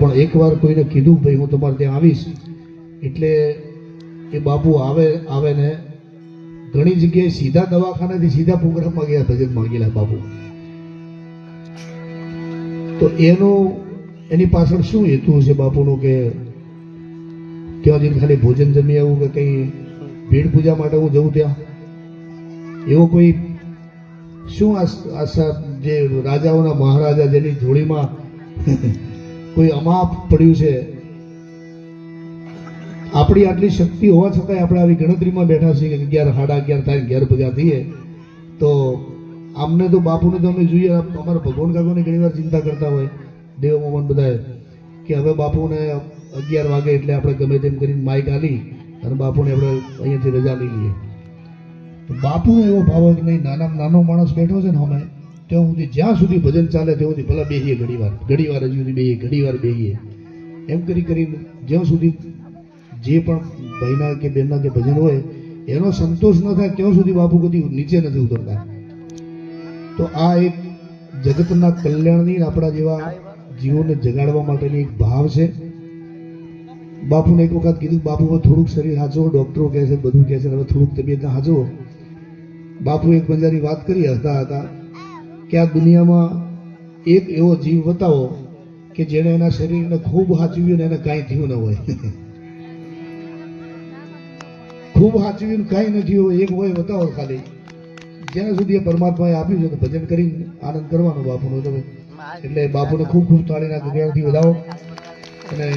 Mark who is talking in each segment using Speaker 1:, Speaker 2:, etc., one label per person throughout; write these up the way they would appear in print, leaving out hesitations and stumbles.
Speaker 1: પણ એકવાર કોઈને કીધું ભાઈ હું તમારે ત્યાં આવીશ એટલે એ બાપુ આવે ને ઘણી જગ્યાએ સીધા દવાખાનાથી સીધા પ્રોગ્રામમાં ગયા ભજન માંગેલા બાપુ. તો એની પાછળ શું હેતુ છે બાપુનું કે ત્યાં જઈને ખાલી ભોજન જમી આવું કે કઈ ભીડ પૂજા માટે હું જઉં ત્યાં એવો કોઈ શું આશા જે રાજાઓના મહારાજા જેની જોડીમાં કોઈ અમાપ પડ્યું છે. આપણી આટલી શક્તિ હોવા છતાંય આપણે આવી ગણતરીમાં બેઠા છીએ કે 11 11:30 થાય 11 ભેગા થઈએ તો આમને તો બાપુને તો અમે જોઈએ અમારા ભગવાન કાકોને ઘણી વાર ચિંતા કરતા હોય દેવ મોહન બધાએ કે હવે બાપુને 11 વાગે એટલે આપણે ગમે તેમ કરીને માઇક આલી અને બાપુને આપણે અહીંયાથી રજા લઈ લઈએ. તો બાપુનો એવો ભાવ કે નહીં નાનો માણસ બેઠો છે ને અમે ત્યાં સુધી જ્યાં સુધી ભજન ચાલે ત્યાં સુધી ભલા બેસીએ ઘડીવાર હજી સુધી બેસીએ ઘડીવાર બેસીએ એમ કરીને જ્યાં સુધી જે પણ ભાઈના કે બહેનના કે ભજન હોય એનો સંતોષ ન થાય ત્યાં સુધી બાપુ કદી નીચે નથી ઉતરતા. તો આ એક જગતના કલ્યાણની આપણા જેવા જીવોને જગાડવા માટેની એક ભાવ છે. બાપુને એક વખત કીધું બાપુ થોડુંક શરીર હાચવો ડૉક્ટરો કહે છે બધું કહે છે હવે થોડુંક તબિયત હાચવો. બાપુ એક બંજારી વાત કરી હતા કે આ દુનિયામાં એક એવો જીવ બતાવો કે જેણે એના શરીરને ખૂબ હાચવ્યું ને એને કાંઈ થયું ન હોય. ખૂબ હાચવ્યું કાંઈ નથી હોય એક હોય બતાવો ખાલી જ્યાં સુધી પરમાત્માએ આપ્યું છે તો ભજન કરીને આનંદ કરવાનો બાપુનો. તમે એટલે બાપુને ખૂબ તાળીના ગગડાથી વધાવો. અને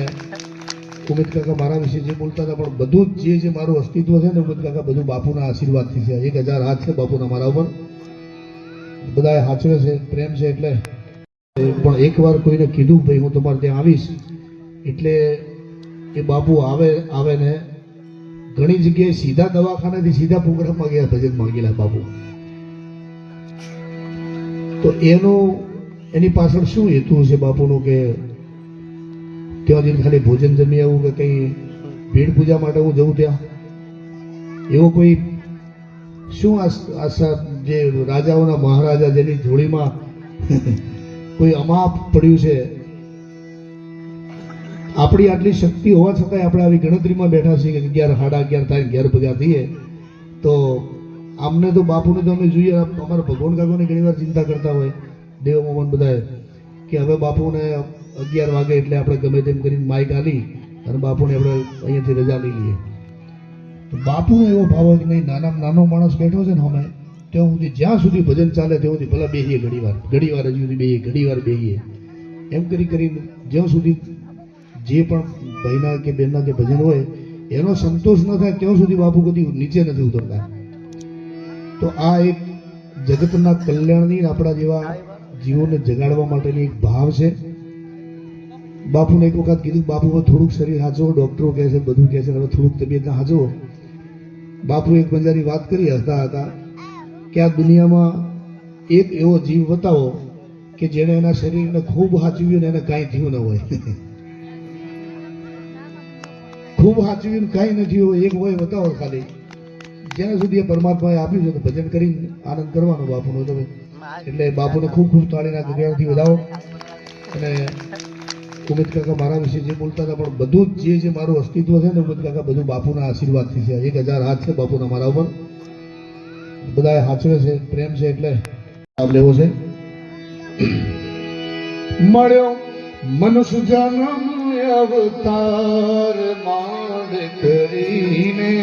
Speaker 1: ઉમેદ કાકા મારા વિશે જે બોલતા હતા પણ બધું જ જે મારું અસ્તિત્વ છે ને ઉમેદ કાકા બધું બાપુના આશીર્વાદથી છે. 1000 હાથ છે બાપુના મારા ઉપર બધાએ હાચવે છે પ્રેમ છે. એટલે પણ એકવાર કોઈને કીધું ભાઈ હું તમારે ત્યાં આવીશ એટલે એ બાપુ આવે ને ઘણી જગ્યાએ સીધા દવાખાનાથી સીધા પ્રોગ્રામમાં ગયા ભજન માંગેલા બાપુ. તો એની પાછળ શું હેતુ છે બાપુનું કે ત્યાં જઈને ખાલી ભોજન જમી આવું કે કઈ ભીડ પૂજા માટે હું જઉં ત્યાં એવો કોઈ શું આશા જે રાજાઓના મહારાજા જેની જોડીમાં કોઈ અમાપ પડ્યું છે. આપણી આટલી શક્તિ હોવા છતાંય આપણે આવી ગણતરીમાં બેઠા છીએ કે 11 11:30 થાય 11 ભેગા થઈએ તો આમને તો બાપુને તો અમે જોઈએ અમારા ભગવાન કાકોને ઘણી વાર ચિંતા કરતા હોય દેવ મોહન બધાએ કે હવે બાપુને 11 વાગે એટલે આપણે ગમે તેમ કરીને માઇક આલી અને બાપુને આપણે અહીંયાથી રજા લઈ લઈએ. તો બાપુનો એવો ભાવ કે નહીં નાનો માણસ બેઠો છે ને અમે ત્યાં સુધી જ્યાં સુધી ભજન ચાલે ત્યાં સુધી ભલા બેસીએ ઘડીવાર હજી સુધી બેસીએ ઘડીવાર બેસીએ એમ કરીને જ્યાં સુધી જે પણ ભાઈના કે બહેનના કે ભજન હોય એનો સંતોષ ન થાય ત્યાં સુધી બાપુ કદી નીચે નથી ઉતરતા. તો આ એક જગતના કલ્યાણની આપણા જેવા જીવોને જગાડવા માટેની એક ભાવ છે. બાપુને એક વખત કીધું બાપુ થોડુંક શરીર હાચવો ડૉક્ટરો કહે છે બધું કહે છે હવે થોડુંક તબિયત હાચવો. બાપુ એક બંજારી વાત કરી હતા કે આ દુનિયામાં એક એવો જીવ બતાવો કે જેણે એના શરીરને ખૂબ હાચવ્યું ને એને કાંઈ થયું ન હોય. ખૂબ હાચવ્યું કાંઈ નથી હોય એક હોય બતાવો ખાલી જ્યાં સુધી પરમાત્માએ આપ્યું છે તો ભજન કરીને આનંદ કરવાનો બાપુનો. તમે એટલે બાપુને ખૂબ તાળીના ગગડાથી વધાવો. અને ઉમેદ કાકા મારા વિશે જે બોલતા હતા પણ બધું જ જે મારું અસ્તિત્વ છે ને ઉમેદ કાકા બધું બાપુના આશીર્વાદથી છે. 1000 હાથ છે બાપુના મારા ઉપર બધાએ હાચવે છે પ્રેમ છે. એટલે લાભ લેવો છે. મળ્યો મનુષ્ય જન્મ અવતાર માંડ કરીને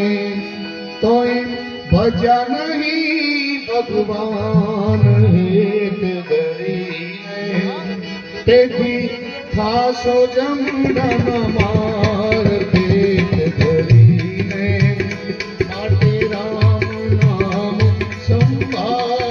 Speaker 1: તોય ભજ્યા નહીં ભગવાન હેત ધરીને તેથી ખાસો જમના માર પેટ ધરીને માટે રામ નામ સંભાળ.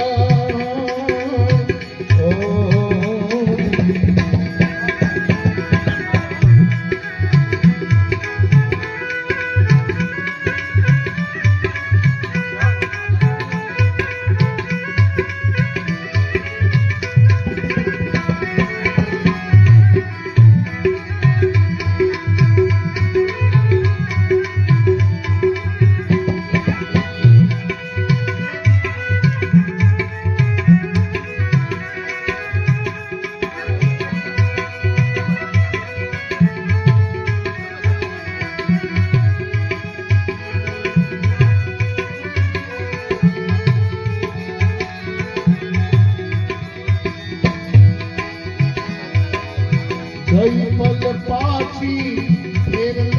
Speaker 2: ગઈ પલ પાછી ફેર